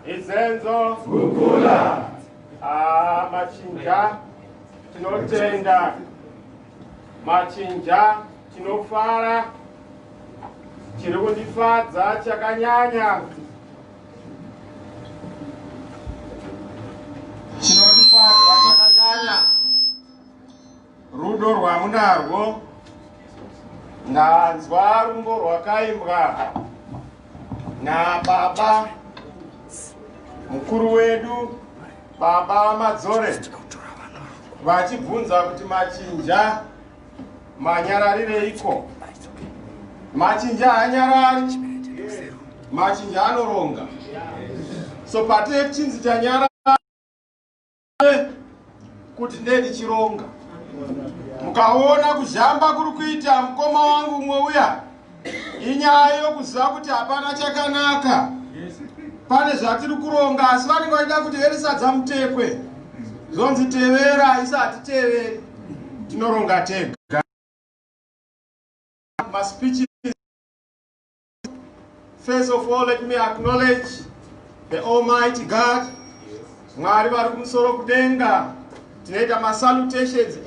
Izenzo machinja tinotenda, machinja tinofara, chiri kundifadza chakanyanya, chinondifadza chakanyanya, rudo rwamunarwo, ndanzwa rumbo rwakaimbwa naBaba mukuru wedu, Baba Mwonzora, vachibvunza kuti machinja manyararireiko. Machinja hanyarari, machinja anoronga. So pate chinzi chanyarari kuti ndichironga. Mukaona kuzhamba kuri kuita mukoma wangu umwe uya, inyaya yokuziva kuti hapana chakanaka. Pane zvatiri kuronga, asi vanenge vachida kuti verisadza mutekwe. Zonzi tevera, isati teveri, tinoronga tega. My speech is, first of all, let me acknowledge the Almighty God. Mwari vari kumusoro kudenga, tinoita masalutations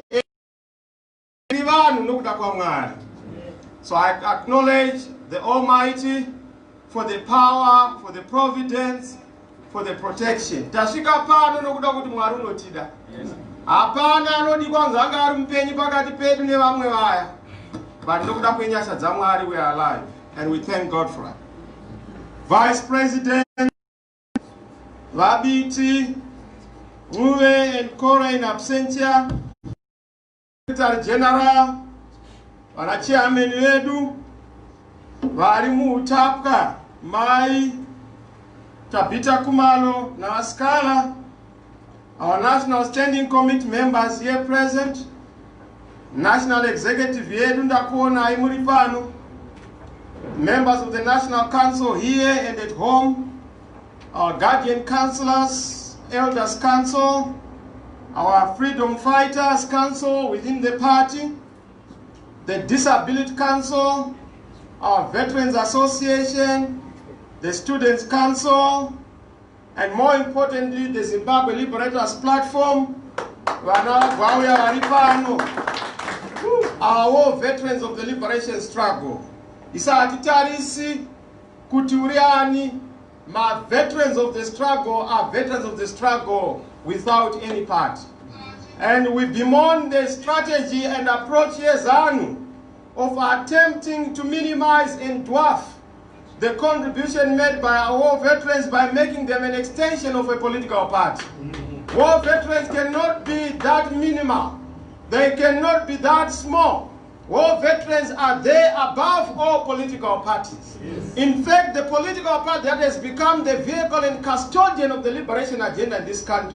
vanhu nokuda kwaMwari. So I acknowledge the Almighty for the power, for the providence, for the protection. Tasvika pano nokuda kuti Mwari unotida. Hapana anodikwa kunzi anga ari mupenyu pakati pedu nevamwe vaya. But nokuda kwenyasha dzaMwari we are alive, and we thank God for it. Vice President Vabiti, Muve and Kora in absentia, Secretary General, vana chairman vedu vari muutapwa, Mai Tabita Kumalo Navaskala, our National Standing Committee members here present, National Executive yedu ndakuona imuri pano, members of the National Council here and at home, our Guardian Councillors, Elders Council, our Freedom Fighters Council within the party, the Disability Council, our Veterans Association, the Students Council, and more importantly, the Zimbabwe Liberators Platform, our war veterans of the liberation struggle. Isatitarisi kuturiani, my veterans of the struggle are veterans of the struggle without any part. And we bemoan the strategy and approach Yezanu of attempting to minimize and dwarf the contribution made by our war veterans by making them an extension of a political party. War veterans cannot be that minimal. They cannot be that small. War veterans are there above all political parties. Yes. In fact, the political party that has become the vehicle and custodian of the liberation agenda in this country.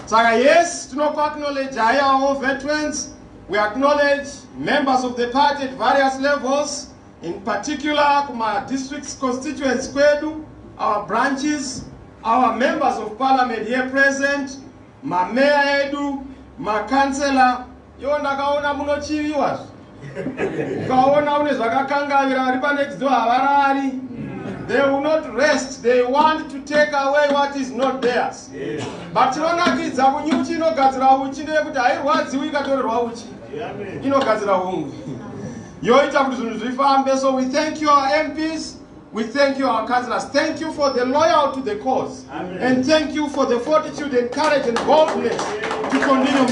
So yes, to acknowledge our war veterans, we acknowledge members of the party at various levels, in particular, my district's constituents, our branches, our members of parliament here present, my mayor Edu, my councillor, yondakaona munochiviwa. Ukaona une zvakakangavira vari panext door havarari. They will not rest. They want to take away what is not theirs. But tinonakidza kunyuchi inogadzira uchi ndeyekuti hairwadziwi ikatorerwa uchi. Inogadzira humwe. Yoita kuti zvinhu zvifambe. So we thank you our MPs. We thank you, our councillors. Thank you for the loyalty to the cause. Amen. And thank you for the fortitude and courage and boldness to continue.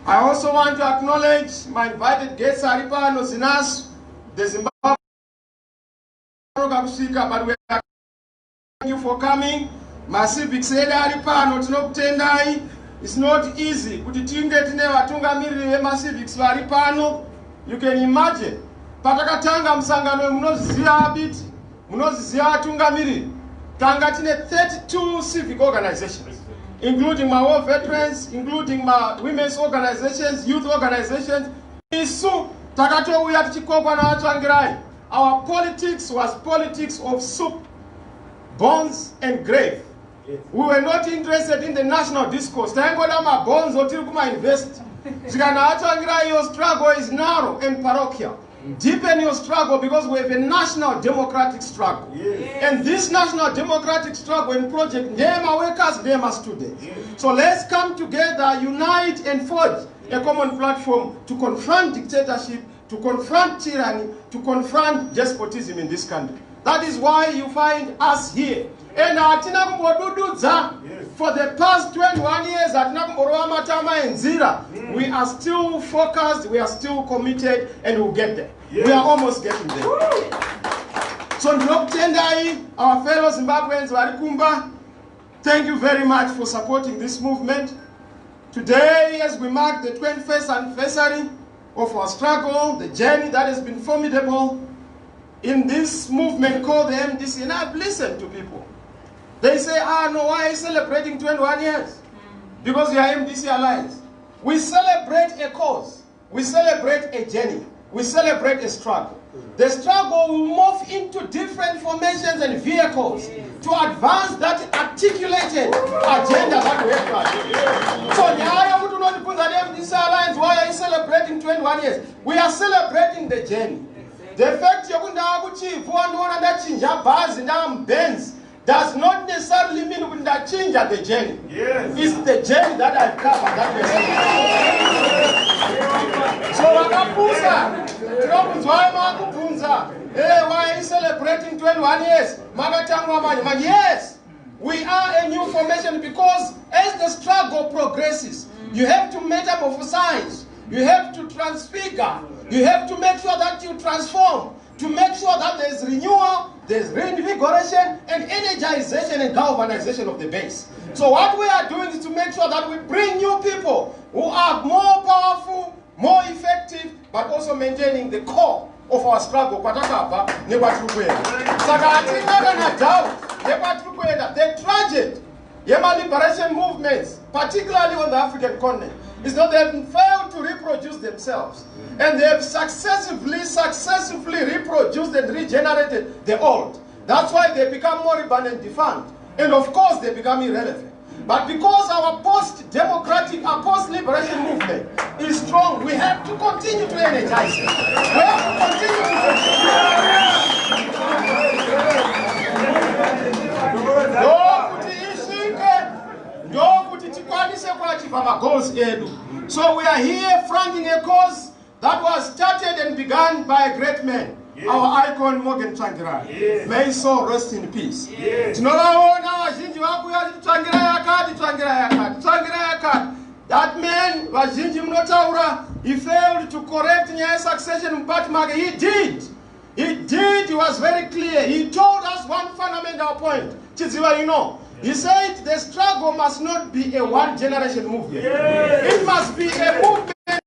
I also want to acknowledge my invited guests, Aripano Zinas, the Zimbabwe, but we are thank you for coming. My civic said Aripano Tinoptendai. It's not easy. You can imagine. Patakatanga msangano munoziziva abiti, munoziziva atungamiri. Tanga tine 32 civic organizations, including my war veterans, including my women's organizations, youth organizations. Isu takatouya tichikokwa na Tsvangirai. Our politics was politics of soup, bones and grave. We were not interested in the national discourse. Taingoda ma bones otiri kuma invest. Your struggle is narrow and parochial. Deepen your struggle because we have a national democratic struggle. Yes. And this national democratic struggle and project, name our workers, name our students. Yes. So let's come together, unite and forge a common platform to confront dictatorship, to confront tyranny, to confront despotism in this country. That is why you find us here. And for the past 21 years at Matama and Zira, we are still focused, we are still committed, and we'll get there. Yes. We are almost getting there. So, our fellow Zimbabweans, Warikumba, thank you very much for supporting this movement. Today, as we mark the 21st anniversary of our struggle, the journey that has been formidable in this movement called the MDC, and I've listened to people. They say, no, why are you celebrating 21 years? Because you are MDC Alliance. We celebrate a cause. We celebrate a journey. We celebrate a struggle. The struggle will morph into different formations and vehicles to advance that articulated agenda that we have. So, MDC Alliance, why are you celebrating 21 years? We are celebrating the journey. The fact you're Benz does not necessarily mean that change at the journey. Yes. It's the journey that I've covered. So, why are you celebrating 21 years? Yes, we are a new formation because as the struggle progresses, you have to metamorphosize, you have to transfigure, you have to make sure that you transform, to make sure that there's renewal, there's reinvigoration and energization and galvanization of the base. So what we are doing is to make sure that we bring new people who are more powerful, more effective, but also maintaining the core of our struggle. The tragedy of liberation movements, particularly on the African continent, is that they have failed to reproduce themselves. And they have successively reproduced and regenerated the old. That's why they become moribund and defunct. And of course they become irrelevant. But because our post-democratic, our post-liberation movement is strong, we have to continue to energize it. We have to continue to So we are here fronting a cause that was started and begun by a great man, yes, our icon Tsvangirai. Yes. May his soul rest in peace. Yes. That man, he failed to correct Nyaya succession. He did. He did. He was very clear. He told us one fundamental point. He said the struggle must not be a one-generation movement. Yes. It must be a movement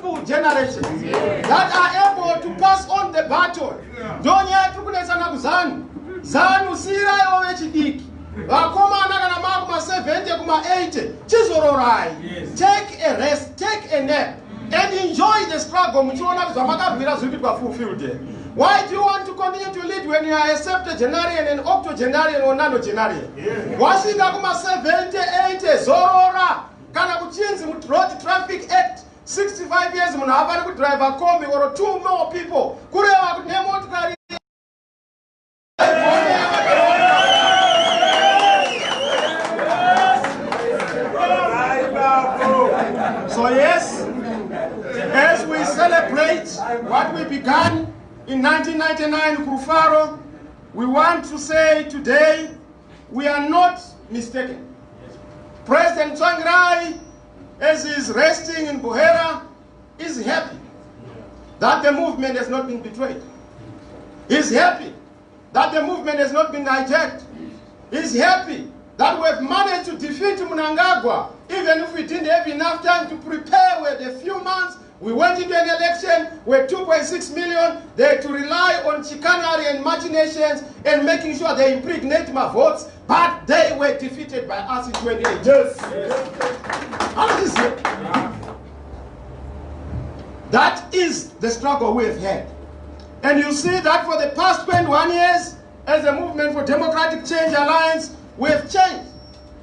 of generations, yes, that are able to pass on the baton. Take a rest, take a nap, and enjoy the struggle. Why do you want to continue to lead when you are a septuagenarian and octogenarian or nonagenarian? Once you have 70, 80, Zorora, Road Traffic Act, 65 years, you have to drive a combi or 2 more people. So yes, as we celebrate what we began in 1999, Kurufaro, we want to say today, we are not mistaken. President Tsvangirai, as he is resting in Buhera, is happy that the movement has not been betrayed. He's happy that the movement has not been hijacked. He's happy that we have managed to defeat Mnangagwa, even if we didn't have enough time to prepare with a few months. We went into an election with 2.6 million. They had to rely on chicanery and machinations and making sure they impregnate my votes, but they were defeated by us in 28 years. That is the struggle we have had. And you see that for the past 21 years, as a movement for Democratic Change Alliance, we have changed.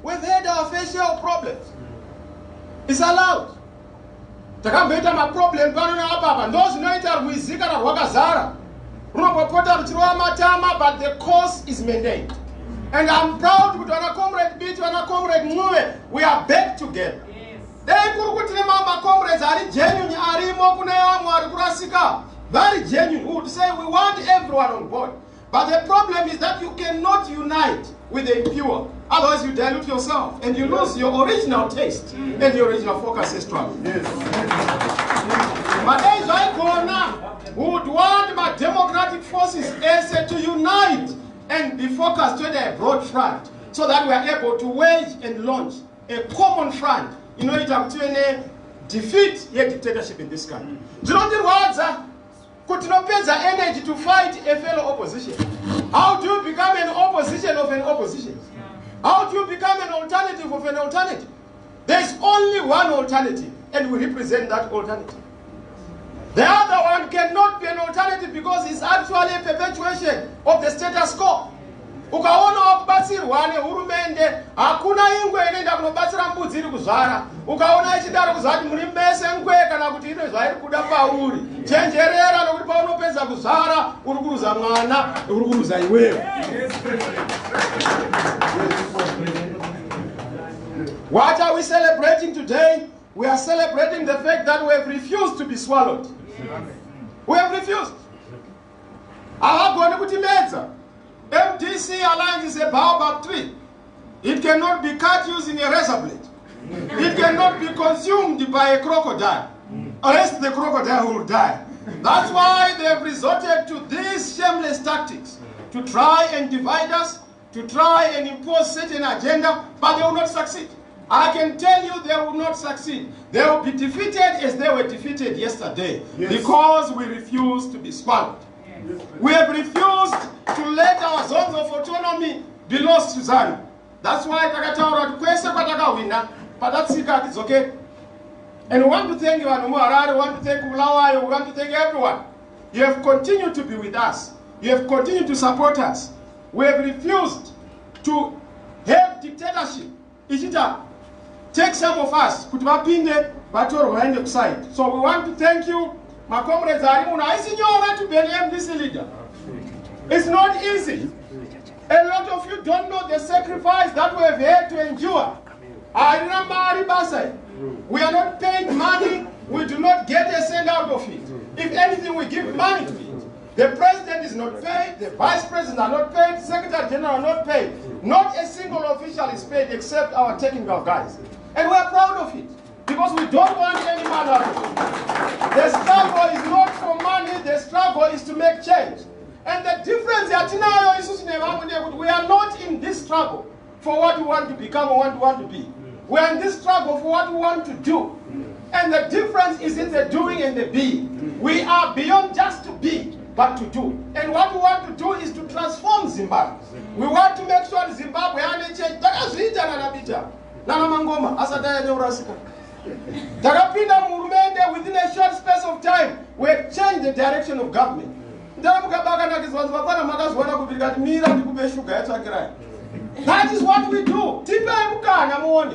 We've had our fair share of problems. It's allowed. takamboita maproblem pano neapapa ndo zvinoita rwizikana rwakazara runopopota ruchirova matama, but the cause is maintained. And I'm proud kuti vana comrade Biti, vana comrade Mnuwe, we are back together. Dei kuri kuti nema comrades ari genuine arimo kune vamwe ari kurasika, very genuine, who would say we want everyone on board. But the problem is that you cannot unite with the impure. Otherwise you dilute yourself and you lose your original taste and your original focus is strong. We would want my democratic forces to unite and be focused to a broad front so that we are able to wage and launch a common front in order to defeat a dictatorship in this country. Energy to fight a fellow opposition. How do you become an opposition of an opposition? How do you become an alternative of an alternative? There is only one alternative, and we represent that alternative. The other one cannot be an alternative because it's actually a perpetuation of the status quo. Ukaona wakubatsirwa nehurumende hakuna ingwe inoenda kunobatsira mbudzi iri kuzvara. Ukaona ichidaro kuzvati muri mese ngwe kana kuti ine zvairi kuda pauri. Chenjerera nokuti paunopedza kuzvara uri kuruza mwana, uri kuruza iwewe. What are we celebrating today? We are celebrating the fact that we have refused to be swallowed. We have refused. Havagoni kutimedza. MDC alliance is a baobab tree. It cannot be cut using a razor blade. It cannot be consumed by a crocodile. Unless the crocodile will die. That's why they have resorted to these shameless tactics to try and divide us, to try and impose certain agenda, but they will not succeed. I can tell you they will not succeed. They will be defeated as they were defeated yesterday, because we refuse to be swallowed. We have refused to let our zones of autonomy be lost to Zanu. That's why takataura kwese kwatakawina, patatsika it's okay. And we want to thank you, Harare, we want to thank Bulawayo, we want to thank everyone. You have continued to be with us. You have continued to support us. We have refused to have dictatorship. Ichita, take some of us, kuti vapinde vatoro vaende kuside. So we want to thank you. My comrades are to be an MDC leader. It's not easy. A lot of you don't know the sacrifice that we have had to endure. We are not paid money. We do not get a cent out of it. If anything, we give money to it. The president is not paid. The vice president are not paid. The secretary general are not paid. Not a single official is paid except our technical guys. And we are proud of it. Because we don't want any money out of it. The struggle is not for money, the struggle is to make change. And the difference is we are not in this struggle for what we want to become or what we want to be. We are in this struggle for what we want to do. And the difference is in the doing and the being. We are beyond just to be, but to do. And what we want to do is to transform Zimbabwe. We want to make sure Zimbabwe has a change. Nana Mangoma, Asadaya Neurasika. Within a short space of time, we have changed the direction of government. That is what we do.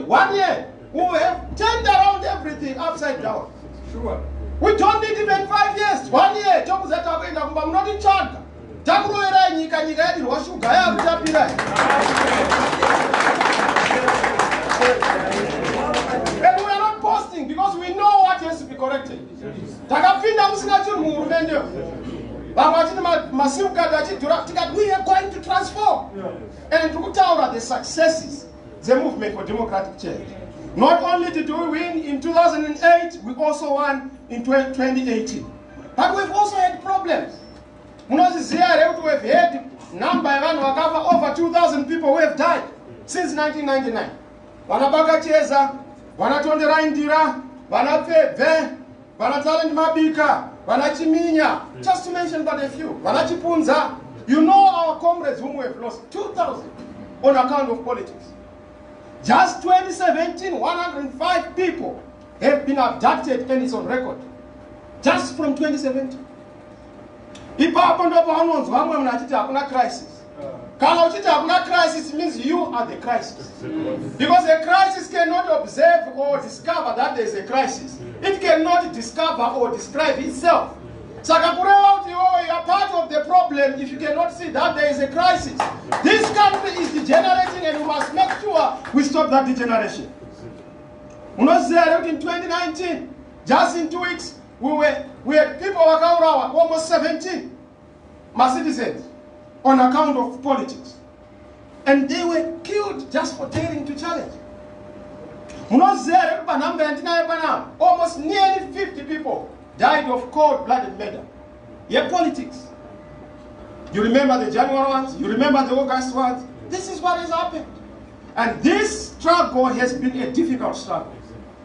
1 year, we have turned around everything upside down. Sure. We don't need even 5 years. 1 year, I'm not in charge. And we are not posting because we know what has to be corrected. We are going to transform. And to tell the successes, the movement for democratic change. Not only did we win in 2008, we also won in 2018. But we've also had problems. We have had number over 2,000 people who have died since 1999. Vanabagacheza, vanatondera indira, vanapfebve, vanatalent mabika, vanachiminya, just to mention but a few. Vanachipunza. You know our comrades whom we have lost 2,000 on account of politics. Just 2017, 105 people have been abducted and it's on record. Just from 2017. Ipapo ndo paanonzwa vamwe munachiti hakuna crisis. Kana uchiti hakuna crisis means you are the crisis. Because a crisis cannot observe or discover that there is a crisis. It cannot discover or describe itself. Saka kureva kuti you are part of the problem if you cannot see that there is a crisis. This country is degenerating and we must make sure we stop that degeneration. Mwonzora in 2019, just in 2 weeks, we had people wakaurawa, almost 17 citizens on account of politics. And they were killed just for daring to challenge. Mwonzora almost nearly 50 people died of cold-blooded murder. Yeah, politics. You remember the January ones, you remember the August ones. This is what has happened. And this struggle has been a difficult struggle.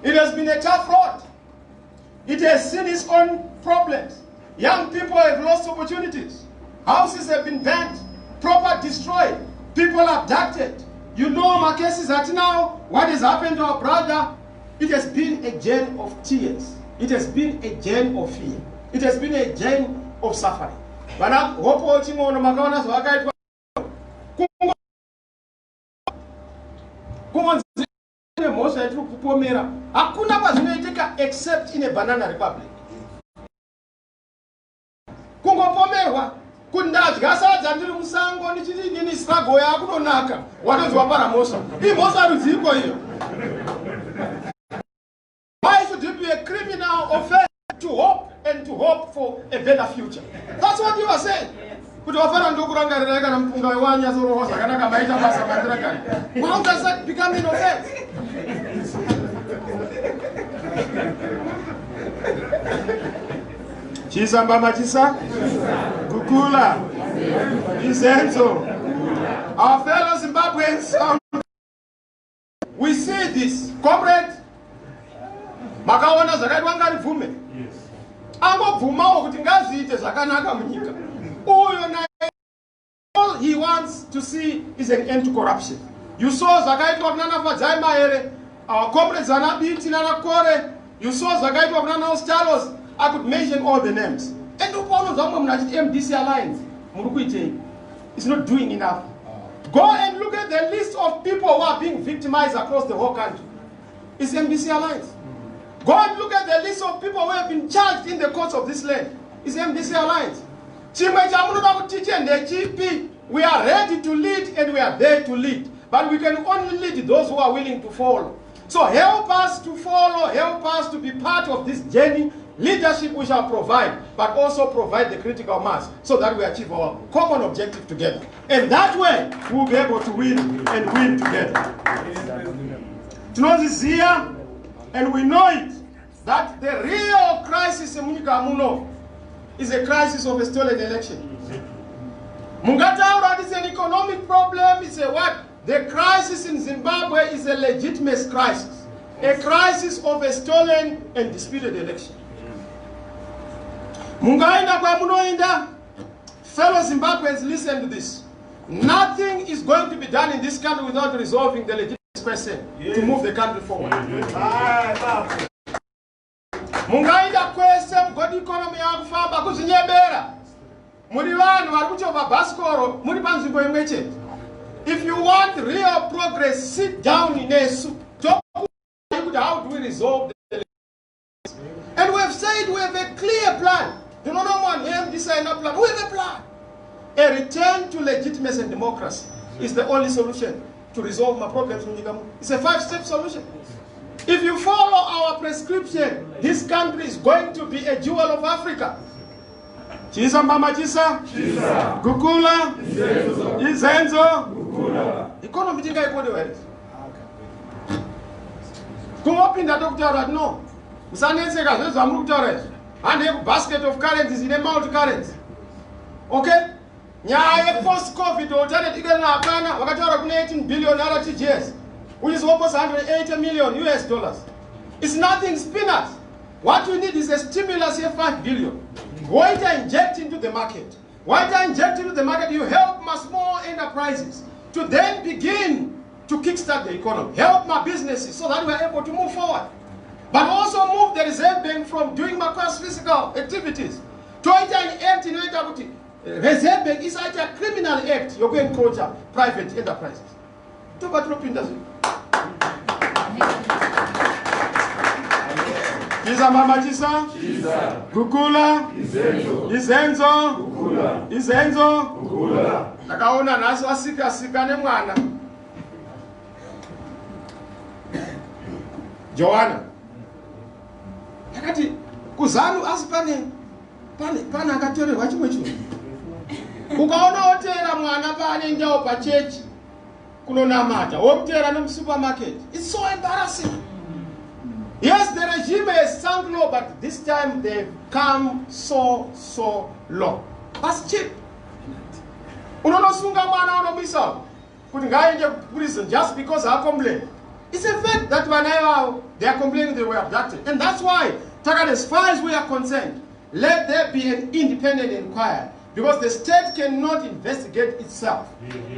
It has been a tough road. It has seen its own problems. Young people have lost opportunities. Houses have been burnt, property destroyed, people abducted. You know my cases at now, what has happened to our brother. It has been a journey of tears. It has been a journey of fear. It has been a journey of suffering. But I'm hoping except in a banana republic. Why should it be a criminal offense to hope and to hope for a better future? That's what you are saying. How does that become an offense? Chisa Mbama Chisa, Kukula, Isenzo, our fellow Zimbabweans, we see this, comrade. Makaona zvakaitwa vume. Angobvumawo kuti ngazviite zvakanaka munyika. Uyo naye all he wants to see is an end to corruption. You saw zvakaitwa kunana Fadzai here, our comrades Anabiti Nana Kore. You saw zvakaitwa kunana Ostalos. I could mention all the names. And upono zvamwe munati MDC alliance. Murukuite. It's not doing enough. Go and look at the list of people who are being victimized across the whole country. It's MDC alliance. Go and look at the list of people who have been charged in the courts of this land. It's MDC alliance. We are ready to lead and we are there to lead. But we can only lead those who are willing to follow. So help us to follow, help us to be part of this journey. Leadership we shall provide, but also provide the critical mass so that we achieve our common objective together. And that way, we will be able to win and win together. To know this here, and we know it, that the real crisis in Muno is a crisis of a stolen election. Mungataura is an economic problem, it's a what? The crisis in Zimbabwe is a legitimate crisis. A crisis of a stolen and disputed election. Mungainda kwa munoinda, fellow Zimbabweans, listen to this. Nothing is going to be done in this country without resolving the legitimate question to move the country forward. Mungainda question, God economy yakufamba kuzinyebera. Muri vanhu vari kuchova bhasikoro, muri panzvimbo imwe chete. If you want real progress, sit down in nesu. Talk about how do we resolve the election. And we have said we have a clear plan. You know, no one here design a plan. We have a plan. A return to legitimacy and democracy is the only solution to resolve my problems. It's a 5-step solution. If you follow our prescription, this country is going to be a jewel of Africa. Chisa Mama Chisa, Gukula, Izenzo, economy tinga ikode where. Come up in the doctor, no. Musanetseka zvezvamurikutaura and a basket of currencies in a multi-currency. Okay? Nyaya post-COVID alternate ikana hapana wakataura kuna 18 billion RTGS, which is almost 180 million US dollars. It's nothing peanuts. What we need is a stimulus here, 5 billion. Why do you inject into the market? Why do you inject into the market? You help my small enterprises to then begin to kickstart the economy. Help my businesses so that we are able to move forward. But also move the Reserve Bank from doing my past physical activities to enter an empty Reserve Bank is such a criminal act. You're going to encroach private enterprises. Chisa mama chisa. Kukula. Izenzo. Izenzo. Nakaona naso asika ne mwana. Joanna. Yakati kuzanu asipane pane akatorerwa chimwe chinhu. Ukaona otera mwana pane njao pa church kunonamata womutera no supermarket. It's so embarrassing. Yes, the regime has sunk low, but this time they've come so low. That's cheap. Unonosunga mwana unomisa kuti ngaende prison just because I complain. It's a fact that when they are complaining they were abducted. And that's why, as far as we are concerned, let there be an independent inquiry. Because the state cannot investigate itself.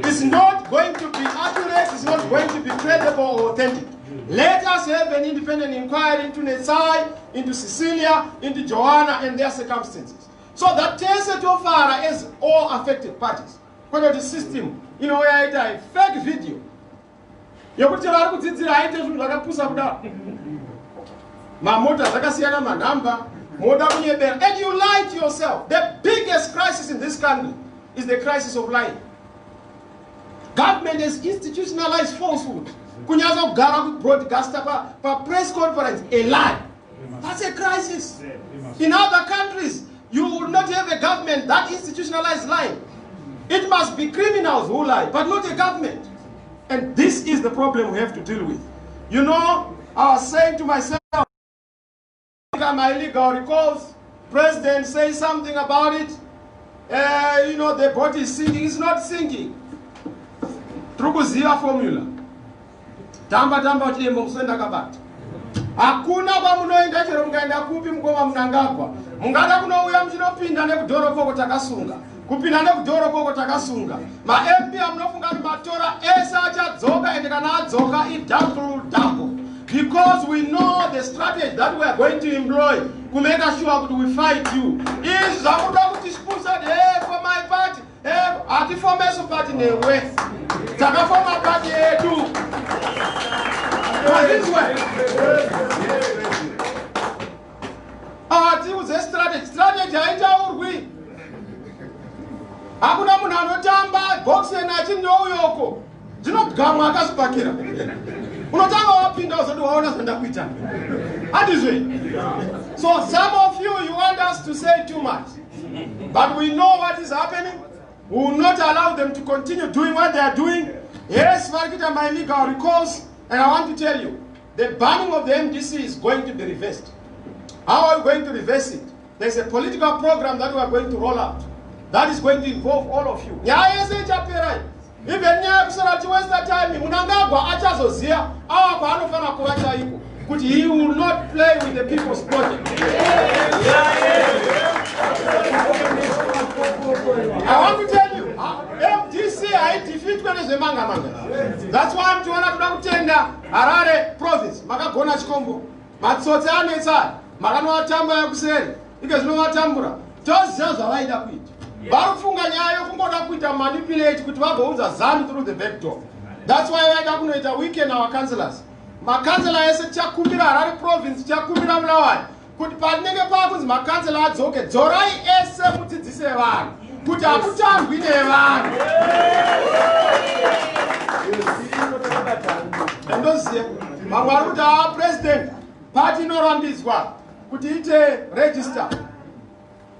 It's not going to be accurate, it's not going to be credible or authentic. Let us have an independent inquiry into Netsai, into Cecilia, into Joanna and their circumstances. So that tells it so far as all affected parties. Whether the system, where it a fake video. And you lie to yourself. The biggest crisis in this country is the crisis of lying. Government has institutionalized falsehood. Kunyaza gara broadcaster pa press conference, a lie. That's a crisis. In other countries, you will not have a government that institutionalized lying. It must be criminals who lie, but not a government. And this is the problem we have to deal with. I was saying to myself, my legal recalls, president says something about it. The body is sinking. It's not sinking. Trukuziva formula. Tamba chimbo msenda kabati. Hakuna kwa munoenda chero mkaenda kupi mkoma Mnangagwa. Mungada kunouya mchinopinda nekudhoro koko takasunga. Kupinda nekudhoro koko takasunga. Ma MP amunofunga matora esa achadzoka ende kana adzoka double. Because we know the strategy that we are going to employ to make sure that we fight you. Is Zamuda sponsored for my party? At the formation party in the West. Taka for my party too. This way. It was a strategy. Strategy I we. Hakuna munanotamba boxing na chinyo yoko. Dzinogama akasipakira. Unotanga wapinda uzoduwaona zenda kuita. So some of you want us to say too much. But we know what is happening. We will not allow them to continue doing what they are doing. Yes, Margita, my legal recalls, and I want to tell you, the banning of the MDC is going to be reversed. How are we going to reverse it? There's a political program that we are going to roll out. That is going to involve all of you. Even to waste that time, Mnangagwa achazozia awa anofana kuacha iko. Kuti he will not play with the people's project. I want to tell you, MDC I defeat when is the manga. That's why I'm trying to tender Harare province. Makagona chikombo. Matsotse anetsa. Makano atamba ya kuseri. Ikazino atambura. Just waida kuita. Barufunga nyayo kungoda kuita manipulate kuti vagounza ZANU through the back door. That's why waida kunoita weekend our councillors. Makansela ese chakumbira Harare province chakumbira Mlawai. Kuti panenge pakunzi makansela adzoke dzorai ese mutidzise vanhu. Kuti akutangwi nevanhu. Ndoziye mamwari kuti president party inorambidzwa kuti ite register.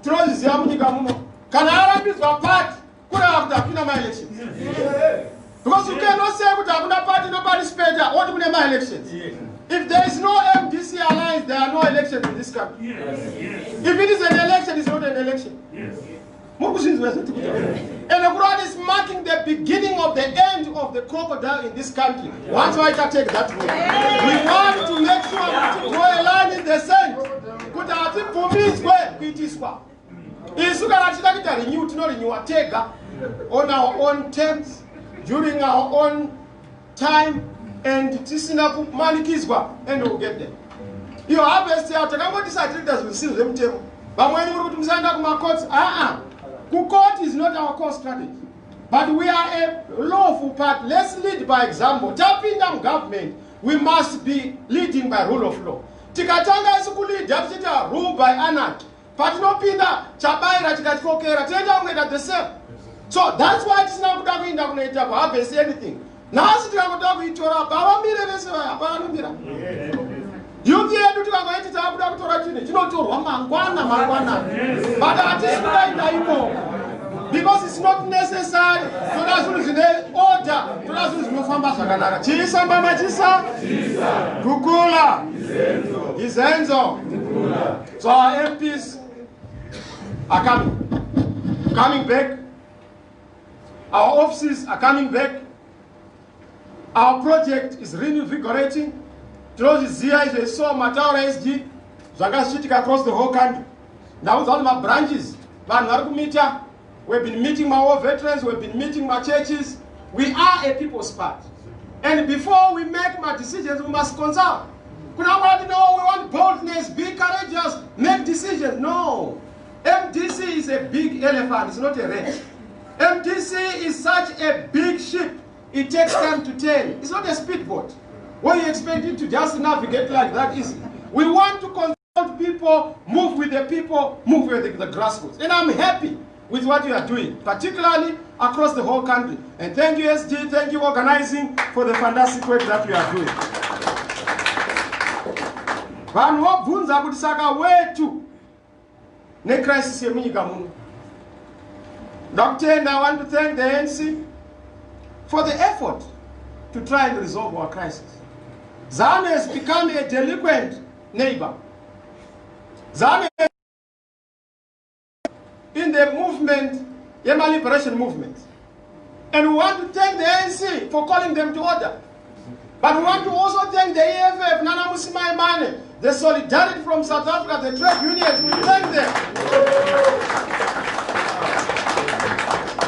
Tinoziziva munyika muno. Can I be a party? Could have the my elections? Because you cannot say with a party nobody spent what do my elections? If there is no MDC alliance, there are no elections in this country. If it is an election, it's not an election. And the Quran is marking the beginning of the end of the crocodile in this country. Once I can take that way. We want to make sure we draw a line in the sand. Put our thing for me is where it is far. Renew on our own terms, during our own time, and tisina manikizwa, and we'll get there. You harvest out, and I'm going to decide leaders will seal them too. But when you go to Mzanda courts, Court is not our core strategy. But we are a lawful part. Let's lead by example. Tapping down government, we must be leading by rule of law. Tikatanga is lead, rule by anarchy. But no pinda, chabaira, tikachokera, tenda the same. So that's why it's not going to happen, say anything. Now it's going to be you get to go into the but at this point, because it's not necessary, so that's what is in the order. So that's what is no famba saganara. Chisa mama chisa. Kukula. Izenzo. So our MPs are coming back. Our offices are coming back. Our project is reinvigorating. Through the is so Mataura SG, Zanga across the whole country. Now with all my branches, we've been meeting my war veterans, we've been meeting my churches. We are a people's party. And before we make my decisions, we must consult. We want boldness, be courageous, make decisions. No. MDC is a big elephant, it's not a rat. MDC is such a big ship, it takes time to tail. It's not a speedboat. What you expect it to just navigate like that is, we want to consult people, move with the people, move with the grassroots. And I'm happy with what you are doing, particularly across the whole country. And thank you, SG, thank you, organizing, for the fantastic work that you are doing. Vanhu vobvunza kuti saka wetu necrisis yemunyika muno. Dr. I want to thank the ANC for the effort to try and resolve our crisis. ZANU has become a delinquent neighbor. ZANU in the movement, the liberation movement. And we want to thank the ANC for calling them to order. But we want to also thank the EFF, Nana Musimai Mane, the solidarity from South Africa, the trade unions. We thank them.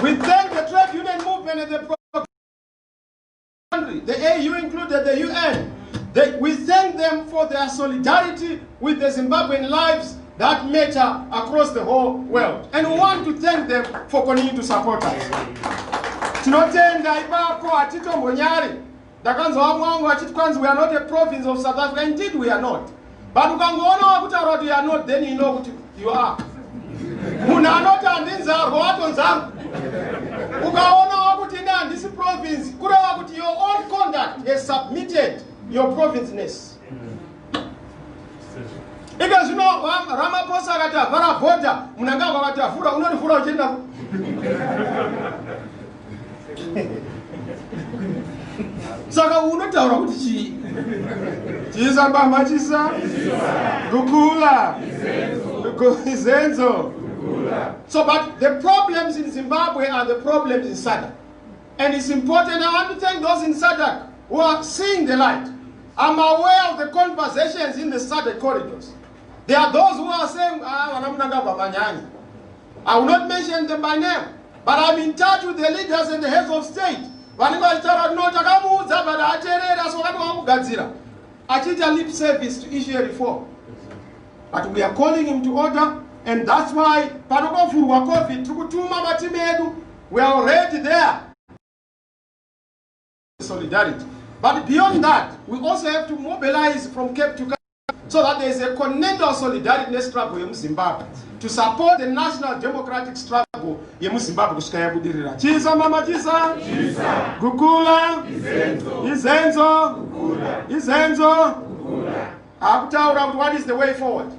We thank the trade union movement and the country, the AU included, the UN. We thank them for their solidarity with the Zimbabwean lives that matter across the whole world. And we want to thank them for continuing to support us. Tinotenda ipapo atito mbonyari. Dakanzo wamwangu achitwanzi, we are not a province of South Africa. Indeed we are not. But ukangoona wakuta you are not, then you know what you are. Munanota andinza roatonza. Ukaona wakuti na this province, kura wakuti your own conduct has submitted your provinceness. Because you know, Ramaphosa kata vara voda, Mnangagwa kata fura, unonifura uchenda. Saka unotaura kuti chi? Chisa mama chisa? Kukula. Izenzo. So, but the problems in Zimbabwe are the problems in SADC. And it's important, I want to thank those in SADC who are seeing the light. I'm aware of the conversations in the SADC corridors. There are those who are saying, I will not mention them by name, but I'm in touch with the leaders and the heads of state. Achita lip service to issue a reform. But we are calling him to order, and that's why we are already there. Solidarity. But beyond that, we also have to mobilize from Cape to Cape so that there is a continental solidarity struggle in Zimbabwe to support the national democratic struggle in Zimbabwe. Chisa mama chisa, Gukula, Izenzo, Izenzo. What is the way forward?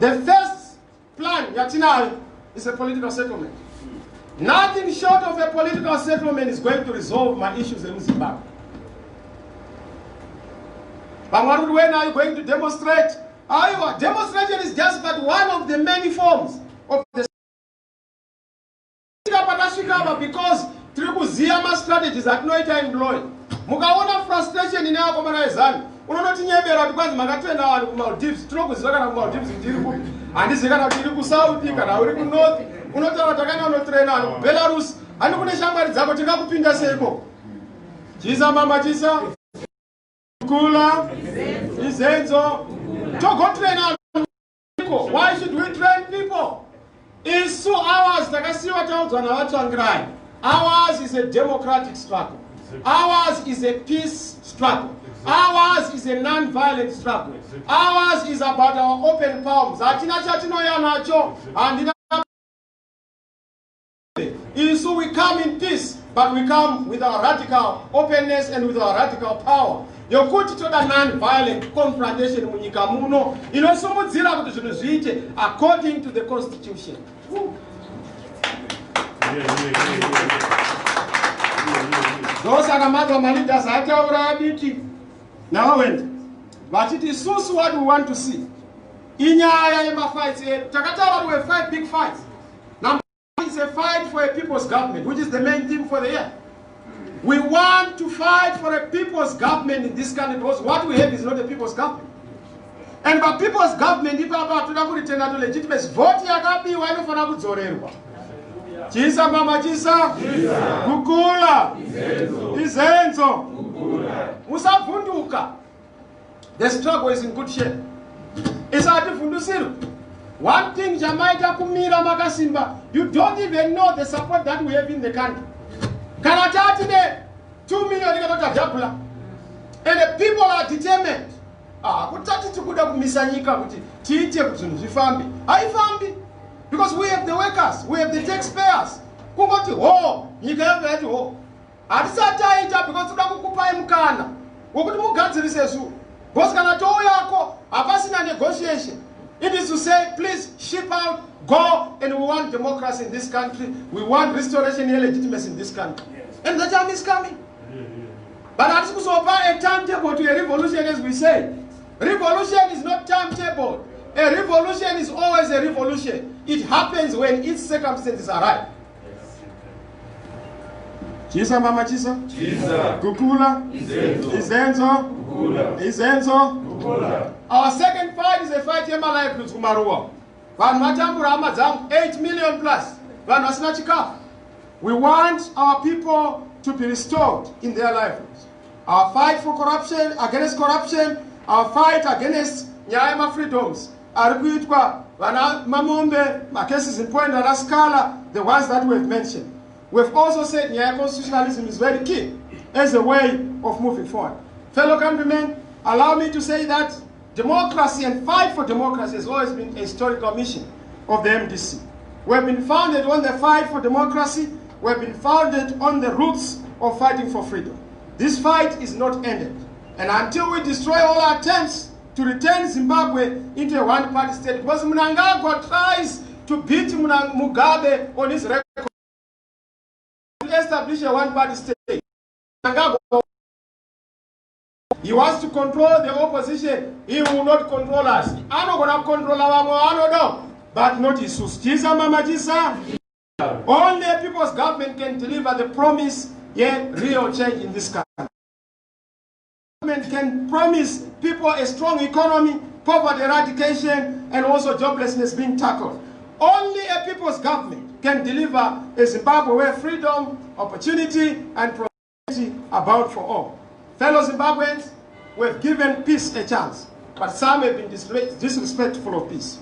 The first plan, Yatina, is a political settlement. Nothing short of a political settlement is going to resolve my issues in Zimbabwe. But when are you going to demonstrate? Demonstration is just but one of the many forms of the because Tribuziyama strategies at no time blowing. Mukaona frustration in our communization. Unonoti nyebera tukwanzi makatenda vanhu kuMaldives, tinokuzivakana kuMaldives ndiriku, handizikana kuti iri kuSouth kana uri kuNorth, unotaura takanya unotraina vanhu kuBelarus, handi kune shamwari dzako tingakupinda seiko. Chisa mama chisa, Kula, Izenzo, togo train people. Why should we train people? It's So ours, Tsvangirai, ours is a democratic struggle. Ours is a peace struggle. Ours is a non-violent struggle. Ours is about our open palms. So we come in peace, but we come with our radical openness and with our radical power. Yokuti toda non-violent confrontation munyika muno inosumudzira kuti zvinhu zviite according to the constitution. Those are the leaders ataura adiki. Now vachiti isusu what we want to see. Inyaya yemafights takataura we fight big fights. Number one is a fight for a people's government, which is the main theme for the year. We want to fight for a people's government in this country because what we have is not a people's government. And by people's government, if about to legitimacy, vote yakapi wa inofana kudzorerwa. Chisa mama chisa, kukula, izenzo, musavunduka. The struggle is in good shape. It's hard to fundusiro. One thing Jamaica kumira makasimba, you don't even know the support that we have in the country. Kanatati 2 million and the people are determined. Because we have the workers, we have the taxpayers. Because negotiation. It is to say, please ship out, go, and we want democracy in this country. We want restoration and legitimacy in this country. Yes. And the time is coming. But as we so far a timetable to a revolution, as we say, revolution is not timetable. A revolution is always a revolution. It happens when its circumstances arrive. Chisa mama chisa. Chisa. Kukula. Izenzo. Kukula. Izenzo. Kukula. Our second fight is a fight in my life with Kumarua. 8 million plus. We want our people to be restored in their livelihoods. Our fight for corruption, against corruption, our fight against Nyaima freedoms, Arguitwa, Mamombe, my cases in Point and Askala, the ones that we've mentioned. We've also said Nyaya constitutionalism is very key as a way of moving forward. Fellow countrymen, allow me to say that democracy and fight for democracy has always been a historical mission of the MDC. We have been founded on the fight for democracy. We have been founded on the roots of fighting for freedom. This fight is not ended. And until we destroy all our attempts to return Zimbabwe into a one-party state, because Mnangagwa tries to beat Mugabe on his record to establish a one-party state. Mnangagwa, he wants to control the opposition. He will not control us. I'm not going to control our but not Jesus. Only a people's government can deliver the promise, yet real change in this country. Government can promise people a strong economy, poverty eradication, and also joblessness being tackled. Only a people's government can deliver a Zimbabwe where freedom, opportunity, and prosperity are bound for all. Fellow Zimbabweans, we have given peace a chance, but some have been disrespectful of peace.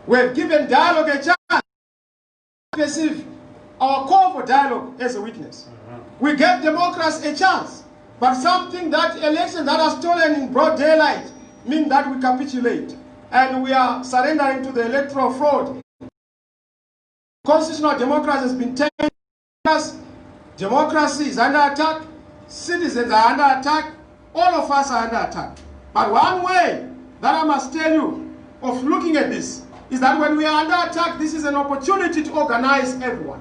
We have given dialogue a chance. Perceive our call for dialogue as a weakness. We gave democracy a chance, but something that elections that are stolen in broad daylight mean that we capitulate and we are surrendering to the electoral fraud. Constitutional democracy has been taken. Democracy is under attack. Citizens are under attack. All of us are under attack. But one way that I must tell you of looking at this is that when we are under attack, this is an opportunity to organize everyone.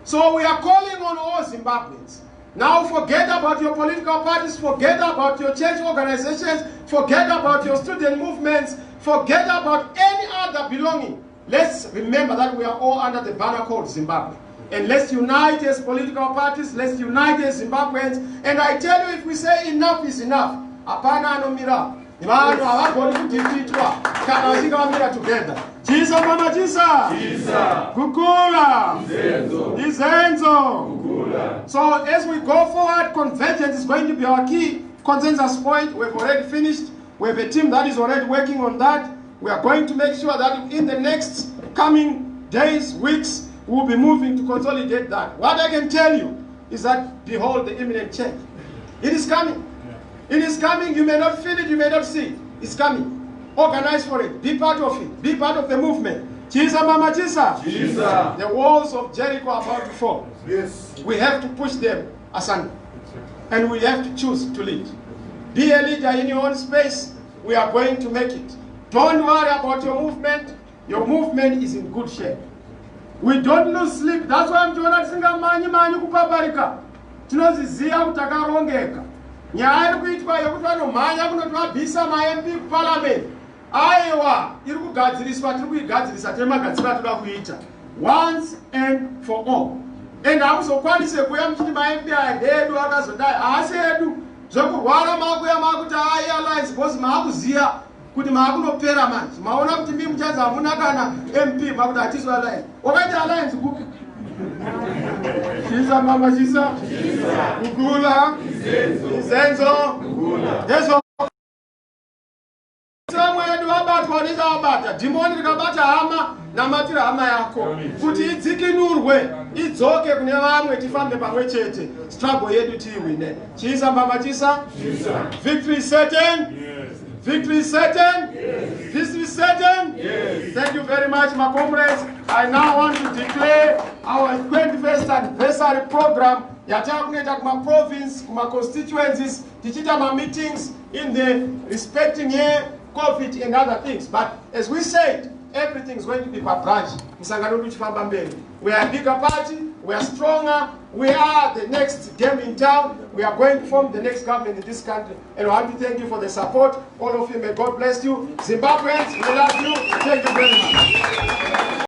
So we are calling on all Zimbabweans. Now forget about your political parties, forget about your church organizations, forget about your student movements, forget about any other belonging. Let's remember that we are all under the banner called Zimbabwe. And let's unite as political parties, let's unite as Zimbabweans. And I tell you, if we say enough is enough, apana anomira. Together. Chisa mama chisa. Chisa. Kukula. Izenzo. Kukula. So as we go forward, convergence is going to be our key consensus point. We've already finished. We have a team that is already working on that. We are going to make sure that in the next coming days, weeks, We will be moving to consolidate that. What I can tell you is that, behold, the imminent change. It is coming. It is coming. You may not feel it, you may not see it. It's coming. Organize for it. Be part of it. Be part of the movement. Chisa mama chisa. Chisa. The walls of Jericho are about to fall. Yes. We have to push them asunder. And we have to choose to lead. Be a leader in your own space. We are going to make it. Don't worry about your movement. Your movement is in good shape. We don't lose sleep. That's why I'm doing that. Singa mani kupabarika. Tinoziziya kutakarongeka. Nyaya iri kuitwa yokuti vanomhanya kunoti vabvisa ma-MP kuparliament. Aiwa, iri kugadziriswa, tiri kuigadzirisa temagadziro atoda kuita. Once and for all. And hamuzokwanise kuuya muchiti ma-MP ahedu akazodai. Haasi edu. Zvokurwara makuya makuti alliance because maakuziya kuti maakunopera manje. Maona kuti mimi muchazi hamuna kana MP makuti hatisu alliance. Wakaita alliance kupi? Chisa mama chisa. Kugula. Zenzo. Yeso. Samwedu wabatwa nizabata. Dimoni rikabata hama namatira hama yako. Kuti idzikinurwe. Idzoke kune vamwe tifambe pamwe chete. Struggle yedu tiwine. Chisa mama chisa. Victory is certain. Yes. Victory is certain. Yes. Victory is certain. Yes. Thank you very much, my comrades. I now want to declare our 21st anniversary program. Yatakuita kuma province, kuma constituencies, tichita ma meetings in the respecting here, COVID and other things. But as we said, everything is going to be per branch. We are a bigger party, we are stronger, we are the next game in town, we are going to form the next government in this country. And I want to thank you for the support. All of you, may God bless you. Zimbabweans, we love you. Thank you very much.